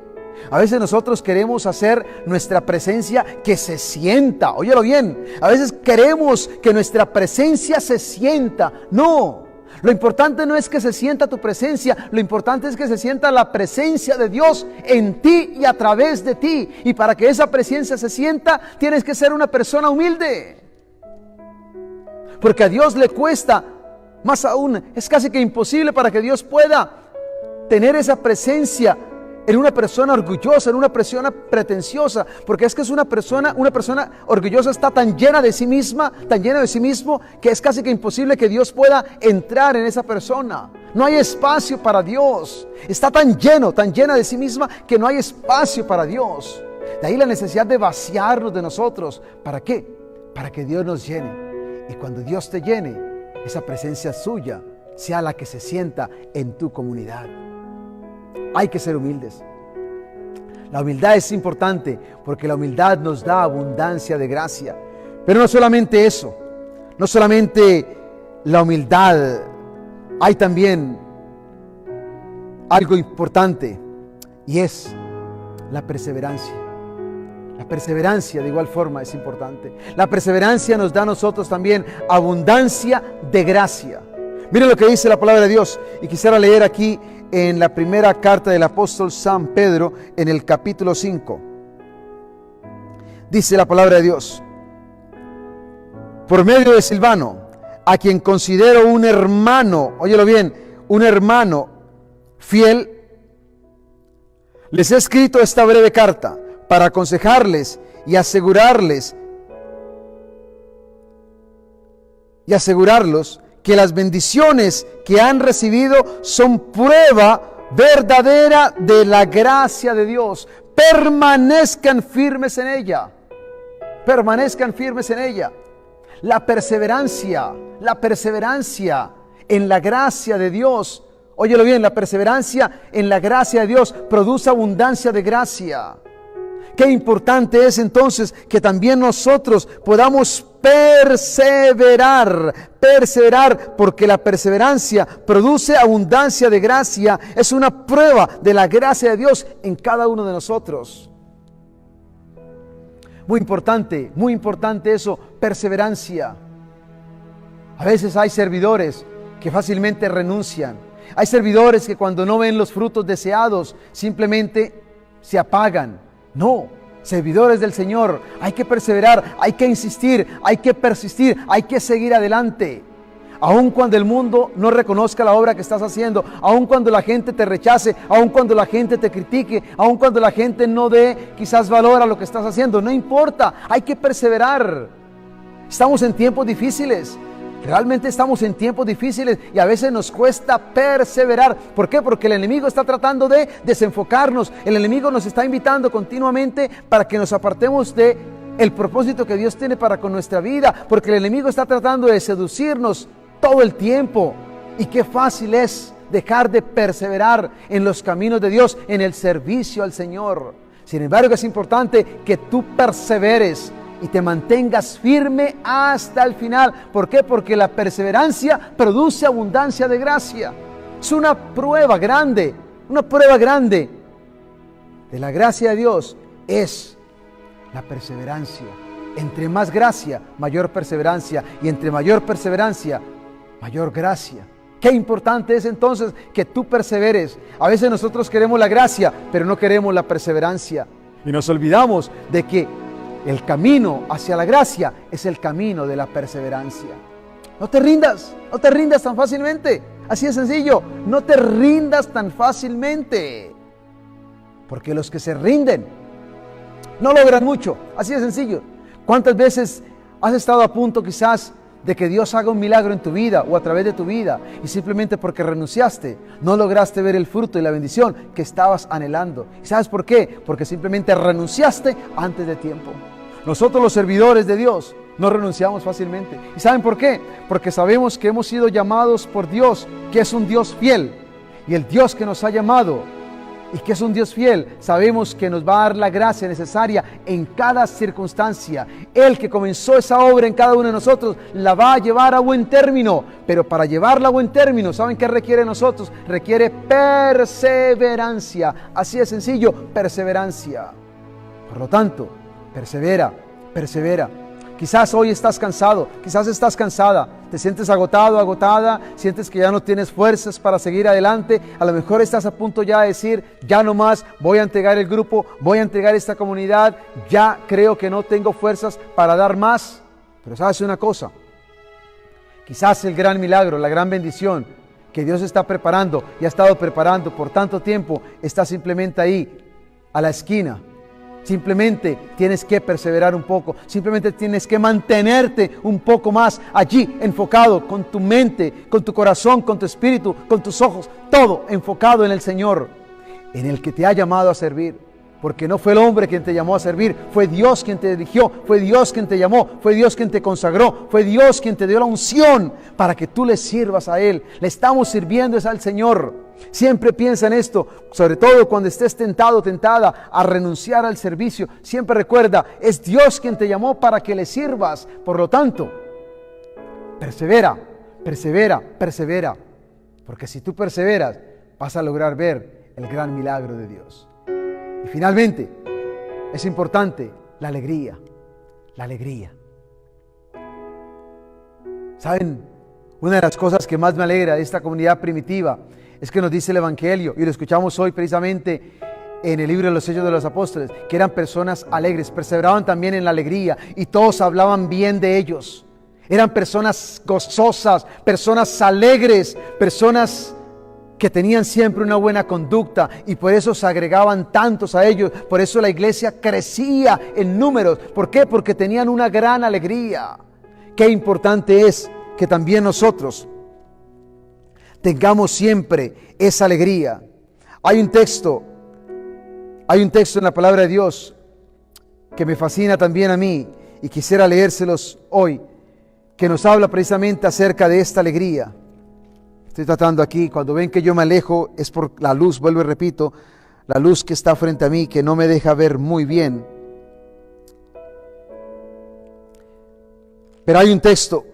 Speaker 1: A veces nosotros queremos hacer nuestra presencia que se sienta. Óyelo bien, a veces queremos que nuestra presencia se sienta. No. Lo importante no es que se sienta tu presencia, lo importante es que se sienta la presencia de Dios en ti y a través de ti. Y para que esa presencia se sienta, tienes que ser una persona humilde. porque a Dios le cuesta, más aún, es casi que imposible para que Dios pueda tener esa presencia en una persona orgullosa, en una persona pretenciosa, porque es que es una persona orgullosa está tan llena de sí misma, tan llena de sí mismo, que es casi que imposible que Dios pueda entrar en esa persona. No hay espacio para Dios. Está tan llena de sí misma que no hay espacio para Dios. De ahí la necesidad de vaciarnos de nosotros. ¿Para qué? Para que Dios nos llene. Y cuando Dios te llene, esa presencia suya sea la que se sienta en tu comunidad. Hay que ser humildes. La humildad es importante porque la humildad nos da abundancia de gracia. Pero no solamente eso, no solamente la humildad, hay también algo importante y es la perseverancia. La perseverancia de igual forma es importante. La perseverancia nos da a nosotros también abundancia de gracia. Miren lo que dice la palabra de Dios y quisiera leer aquí en la primera carta del apóstol San Pedro en el capítulo 5. Dice la palabra de Dios: por medio de Silvano, a quien considero un hermano, óyelo bien, un hermano fiel, les he escrito esta breve carta para aconsejarles y asegurarlos que las bendiciones que han recibido son prueba verdadera de la gracia de Dios. Permanezcan firmes en ella. Permanezcan firmes en ella. La perseverancia en la gracia de Dios. Óyelo bien, la perseverancia en la gracia de Dios produce abundancia de gracia. Qué importante es entonces que también nosotros podamos perseverar, porque la perseverancia produce abundancia de gracia, es una prueba de la gracia de Dios en cada uno de nosotros. Muy importante eso, perseverancia. A veces hay servidores que fácilmente renuncian. Hay servidores que cuando no ven los frutos deseados, simplemente se apagan. No, servidores del Señor, hay que perseverar, hay que insistir, hay que persistir, hay que seguir adelante. Aun cuando el mundo no reconozca la obra que estás haciendo, aun cuando la gente te rechace, aun cuando la gente te critique, aun cuando la gente no dé quizás valor a lo que estás haciendo, no importa, hay que perseverar. Estamos en tiempos difíciles. Realmente estamos en tiempos difíciles y a veces nos cuesta perseverar. ¿Por qué? Porque el enemigo está tratando de desenfocarnos. El enemigo nos está invitando continuamente para que nos apartemos de el propósito que Dios tiene para con nuestra vida. Porque el enemigo está tratando de seducirnos todo el tiempo. Y qué fácil es dejar de perseverar en los caminos de Dios, en el servicio al Señor. Sin embargo, es importante que tú perseveres y te mantengas firme hasta el final. ¿Por qué? Porque la perseverancia produce abundancia de gracia. Es una prueba grande de la gracia de Dios, es la perseverancia. Entre más gracia, mayor perseverancia, y entre mayor perseverancia, mayor gracia. Qué importante es entonces que tú perseveres. A veces nosotros queremos la gracia, pero no queremos la perseverancia. Y nos olvidamos de que el camino hacia la gracia es el camino de la perseverancia. No te rindas tan fácilmente. Así de sencillo, no te rindas tan fácilmente. Porque los que se rinden no logran mucho. Así de sencillo. ¿Cuántas veces has estado a punto quizás de que Dios haga un milagro en tu vida o a través de tu vida y simplemente porque renunciaste no lograste ver el fruto y la bendición que estabas anhelando? ¿Y sabes por qué? Porque simplemente renunciaste antes de tiempo. Nosotros los servidores de Dios no renunciamos fácilmente. ¿Y saben por qué? Porque sabemos que hemos sido llamados por Dios, que es un Dios fiel. Y el Dios que nos ha llamado y que es un Dios fiel, sabemos que nos va a dar la gracia necesaria en cada circunstancia. Él que comenzó esa obra en cada uno de nosotros, la va a llevar a buen término. Pero para llevarla a buen término, ¿saben qué requiere de nosotros? Requiere perseverancia. Así de sencillo, perseverancia. Por lo tanto, persevera. Quizás hoy estás cansado, quizás estás cansada, te sientes agotado, agotada, sientes que ya no tienes fuerzas para seguir adelante. A lo mejor estás a punto ya de decir, ya no más, voy a entregar el grupo, voy a entregar esta comunidad, ya creo que no tengo fuerzas para dar más. Pero sabes una cosa, Quizás el gran milagro, la gran bendición que Dios está preparando y ha estado preparando por tanto tiempo está simplemente ahí, a la esquina. Simplemente tienes que perseverar un poco, simplemente tienes que mantenerte un poco más allí, enfocado con tu mente, con tu corazón, con tu espíritu, con tus ojos, todo enfocado en el Señor, en el que te ha llamado a servir. Porque no fue el hombre quien te llamó a servir, fue Dios quien te eligió, fue Dios quien te llamó, fue Dios quien te consagró, fue Dios quien te dio la unción para que tú le sirvas a Él. Le estamos sirviendo es al Señor. Siempre piensa en esto, sobre todo cuando estés tentado o tentada a renunciar al servicio. Siempre recuerda, es Dios quien te llamó para que le sirvas. Por lo tanto, persevera, persevera, persevera. Porque si tú perseveras, vas a lograr ver el gran milagro de Dios. Y finalmente, es importante la alegría, la alegría. ¿Saben? Una de las cosas que más me alegra de esta comunidad primitiva es que nos dice el Evangelio, y lo escuchamos hoy precisamente en el libro de los Hechos de los Apóstoles, que eran personas alegres, perseveraban también en la alegría, y todos hablaban bien de ellos. Eran personas gozosas, personas alegres, personas que tenían siempre una buena conducta, y por eso se agregaban tantos a ellos. Por eso la iglesia crecía en números. ¿Por qué? Porque tenían una gran alegría. Qué importante es que también nosotros tengamos siempre esa alegría. Hay un texto en la palabra de Dios que me fascina también a mí, y quisiera leérselos hoy, que nos habla precisamente acerca de esta alegría. Estoy tratando aquí, cuando ven que yo me alejo, es por la luz, vuelvo y repito, la luz que está frente a mí, que no me deja ver muy bien. Pero hay un texto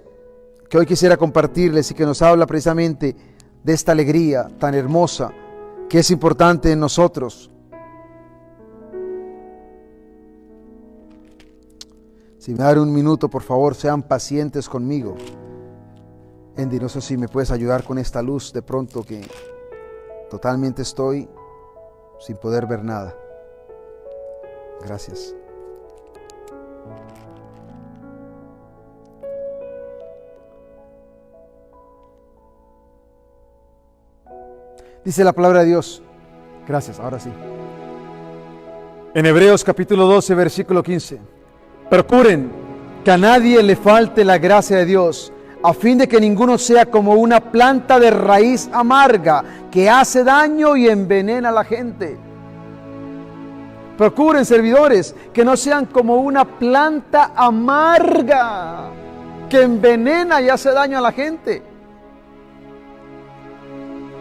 Speaker 1: que hoy quisiera compartirles y que nos habla precisamente de esta alegría tan hermosa que es importante en nosotros. Si me dan un minuto, por favor, sean pacientes conmigo. Andy, no sé si me puedes ayudar con esta luz de pronto, que totalmente estoy sin poder ver nada. Gracias. Dice la palabra de Dios. Gracias, ahora sí. En Hebreos capítulo 12, versículo 15. Procuren que a nadie le falte la gracia de Dios, a fin de que ninguno sea como una planta de raíz amarga que hace daño y envenena a la gente. Procuren, servidores, que no sean como una planta amarga que envenena y hace daño a la gente.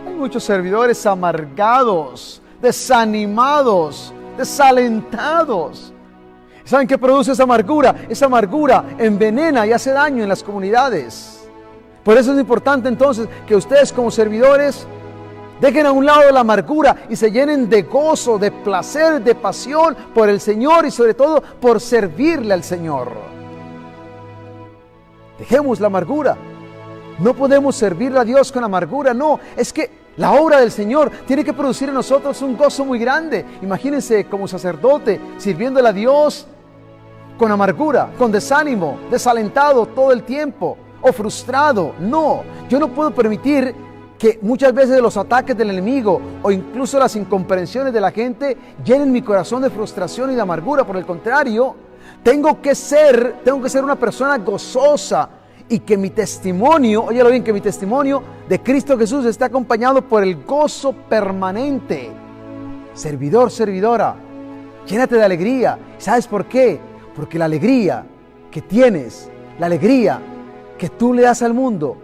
Speaker 1: Hay muchos servidores amargados, desanimados, desalentados. ¿Saben qué produce esa amargura? Esa amargura envenena y hace daño en las comunidades. Por eso es importante entonces que ustedes como servidores dejen a un lado la amargura y se llenen de gozo, de placer, de pasión por el Señor y sobre todo por servirle al Señor. Dejemos la amargura. No podemos servirle a Dios con amargura, no. Es que la obra del Señor tiene que producir en nosotros un gozo muy grande. Imagínense como sacerdote sirviéndole a Dios con amargura, con desánimo, desalentado todo el tiempo o frustrado. No, yo no puedo permitir que muchas veces los ataques del enemigo o incluso las incomprensiones de la gente llenen mi corazón de frustración y de amargura. Por el contrario, tengo que ser una persona gozosa y que mi testimonio, óyelo bien, que mi testimonio de Cristo Jesús esté acompañado por el gozo permanente. Servidor, servidora, llénate de alegría. ¿Sabes por qué? Porque la alegría que tienes, la alegría que tú le das al mundo,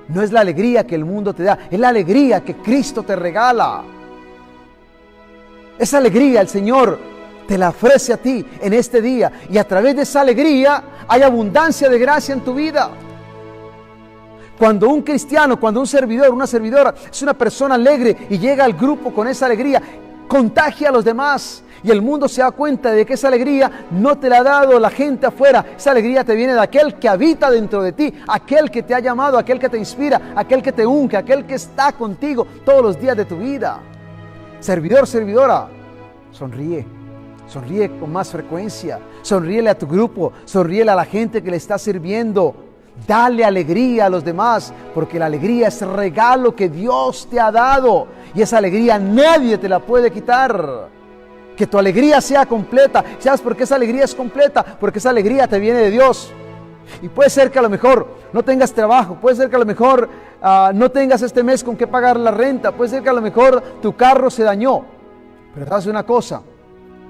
Speaker 1: no es la alegría que el mundo te da, es la alegría que Cristo te regala. Esa alegría el Señor te la ofrece a ti en este día, y a través de esa alegría hay abundancia de gracia en tu vida. Cuando un cristiano, cuando un servidor, una servidora es una persona alegre y llega al grupo con esa alegría, contagia a los demás. Y el mundo se da cuenta de que esa alegría no te la ha dado la gente afuera. Esa alegría te viene de aquel que habita dentro de ti, aquel que te ha llamado, aquel que te inspira, aquel que te unge, aquel que está contigo todos los días de tu vida. Servidor, servidora, sonríe. Sonríe con más frecuencia. Sonríele a tu grupo, sonríele a la gente que le está sirviendo. Dale alegría a los demás, porque la alegría es regalo que Dios te ha dado. Y esa alegría nadie te la puede quitar. Que tu alegría sea completa. ¿Sabes por qué esa alegría es completa? Porque esa alegría te viene de Dios. Y puede ser que a lo mejor no tengas trabajo, puede ser que a lo mejor no tengas este mes con qué pagar la renta, puede ser que a lo mejor tu carro se dañó. Pero sabes una cosa,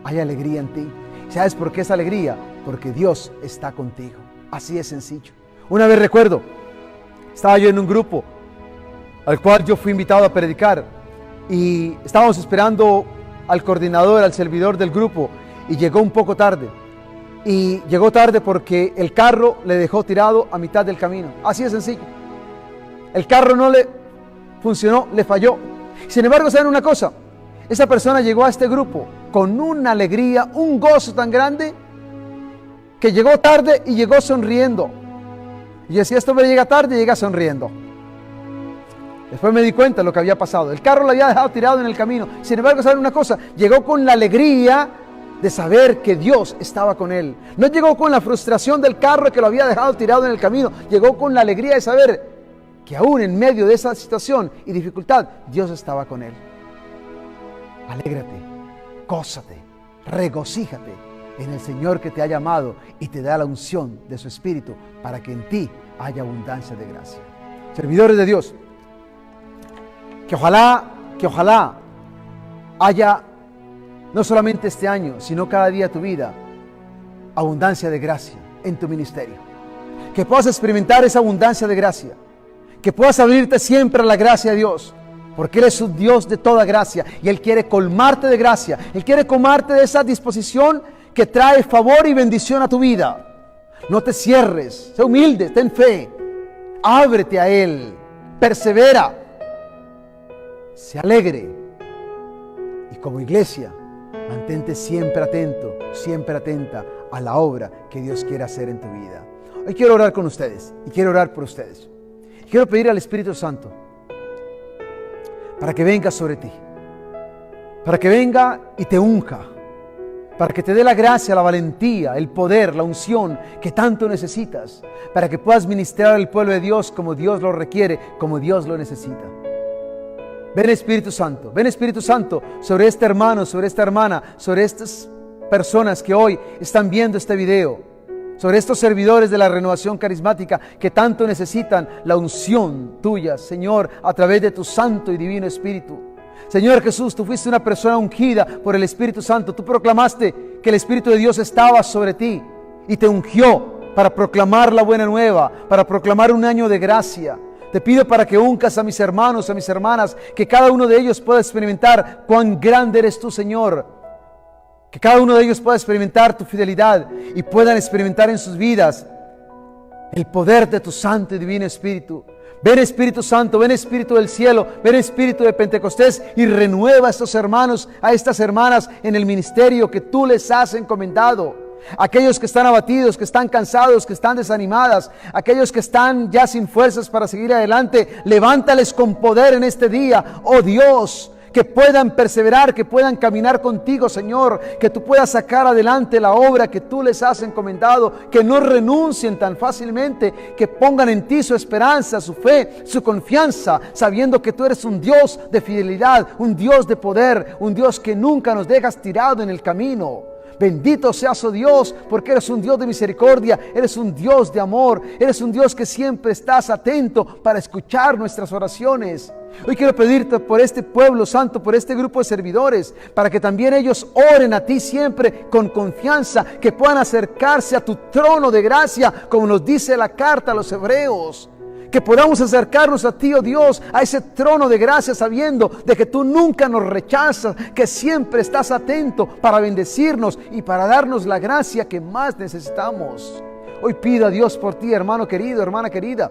Speaker 1: hay alegría en ti. ¿Sabes por qué esa alegría? Porque Dios está contigo. Así es sencillo. Una vez recuerdo, estaba yo en un grupo al cual yo fui invitado a predicar y estábamos esperando al coordinador, al servidor del grupo, y llegó un poco tarde. Y llegó tarde porque el carro le dejó tirado a mitad del camino. Así de sencillo. El carro no le funcionó, le falló. Sin embargo, ¿saben una cosa? Esa persona llegó a este grupo con una alegría, un gozo tan grande, que llegó tarde y llegó sonriendo. Y yo decía, esto me llega tarde y llega sonriendo. Después me di cuenta de lo que había pasado. El carro lo había dejado tirado en el camino. Sin embargo, ¿saben una cosa? Llegó con la alegría de saber que Dios estaba con él. No llegó con la frustración del carro que lo había dejado tirado en el camino. Llegó con la alegría de saber que aún en medio de esa situación y dificultad, Dios estaba con él. Alégrate, gózate, regocíjate en el Señor que te ha llamado y te da la unción de su Espíritu para que en ti haya abundancia de gracia. Servidores de Dios, que ojalá haya no solamente este año, sino cada día de tu vida, abundancia de gracia en tu ministerio. Que puedas experimentar esa abundancia de gracia. Que puedas abrirte siempre a la gracia de Dios. Porque Él es un Dios de toda gracia. Y Él quiere colmarte de gracia. Él quiere colmarte de esa disposición que trae favor y bendición a tu vida. No te cierres. Sé humilde, ten fe. Ábrete a Él. Persevera. Sé alegre. Y como iglesia, mantente siempre atento, siempre atenta a la obra que Dios quiere hacer en tu vida. Hoy quiero orar con ustedes y quiero orar por ustedes. Quiero pedir al Espíritu Santo para que venga sobre ti, para que venga y te unja, para que te dé la gracia, la valentía, el poder, la unción que tanto necesitas, para que puedas ministrar al pueblo de Dios como Dios lo requiere, como Dios lo necesita. Ven Espíritu Santo sobre este hermano, sobre esta hermana, sobre estas personas que hoy están viendo este video, sobre estos servidores de la renovación carismática que tanto necesitan la unción tuya, Señor, a través de tu santo y divino Espíritu. Señor Jesús, tú fuiste una persona ungida por el Espíritu Santo. Tú proclamaste que el Espíritu de Dios estaba sobre ti y te ungió para proclamar la buena nueva, para proclamar un año de gracia. Te pido para que unjas a mis hermanos, a mis hermanas, que cada uno de ellos pueda experimentar cuán grande eres tú, Señor. Que cada uno de ellos pueda experimentar tu fidelidad y puedan experimentar en sus vidas el poder de tu santo y divino Espíritu. Ven Espíritu Santo, ven Espíritu del cielo, ven Espíritu de Pentecostés y renueva a estos hermanos, a estas hermanas en el ministerio que tú les has encomendado. Aquellos que están abatidos, que están cansados, que están desanimadas, aquellos que están ya sin fuerzas para seguir adelante, levántales con poder en este día, oh Dios, que puedan perseverar, que puedan caminar contigo, Señor, que tú puedas sacar adelante la obra que tú les has encomendado, que no renuncien tan fácilmente, que pongan en ti su esperanza, su fe, su confianza, sabiendo que tú eres un Dios de fidelidad, un Dios de poder, un Dios que nunca nos dejas tirado en el camino. Bendito seas, oh Dios, porque eres un Dios de misericordia, eres un Dios de amor, eres un Dios que siempre estás atento para escuchar nuestras oraciones. Hoy quiero pedirte por este pueblo santo, por este grupo de servidores, para que también ellos oren a ti siempre con confianza, que puedan acercarse a tu trono de gracia, como nos dice la carta a los hebreos. Que podamos acercarnos a ti, oh Dios, a ese trono de gracia, sabiendo de que tú nunca nos rechazas, que siempre estás atento para bendecirnos y para darnos la gracia que más necesitamos. Hoy pido a Dios por ti, hermano querido, hermana querida,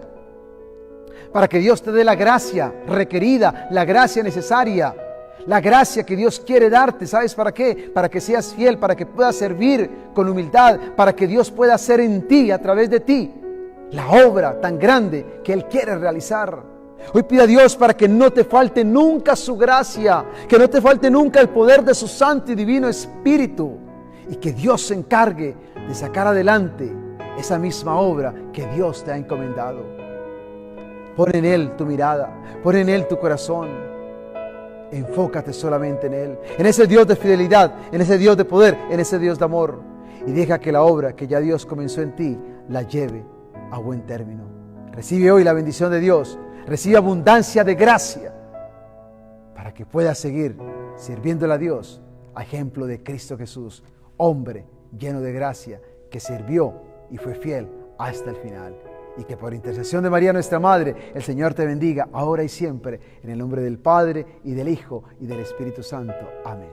Speaker 1: para que Dios te dé la gracia requerida, la gracia necesaria, la gracia que Dios quiere darte. ¿Sabes para qué? Para que seas fiel, para que puedas servir con humildad, para que Dios pueda hacer en ti, a través de ti, la obra tan grande que Él quiere realizar. Hoy pide a Dios para que no te falte nunca su gracia, que no te falte nunca el poder de su santo y divino Espíritu, y que Dios se encargue de sacar adelante esa misma obra que Dios te ha encomendado. Pon en Él tu mirada, pon en Él tu corazón. Enfócate solamente en Él, en ese Dios de fidelidad, en ese Dios de poder, en ese Dios de amor. Y deja que la obra que ya Dios comenzó en ti la lleve a buen término. Recibe hoy la bendición de Dios, recibe abundancia de gracia para que puedas seguir sirviéndole a Dios a ejemplo de Cristo Jesús, hombre lleno de gracia que sirvió y fue fiel hasta el final. Y que por intercesión de María nuestra Madre, el Señor te bendiga ahora y siempre, en el nombre del Padre, y del Hijo, y del Espíritu Santo. Amén.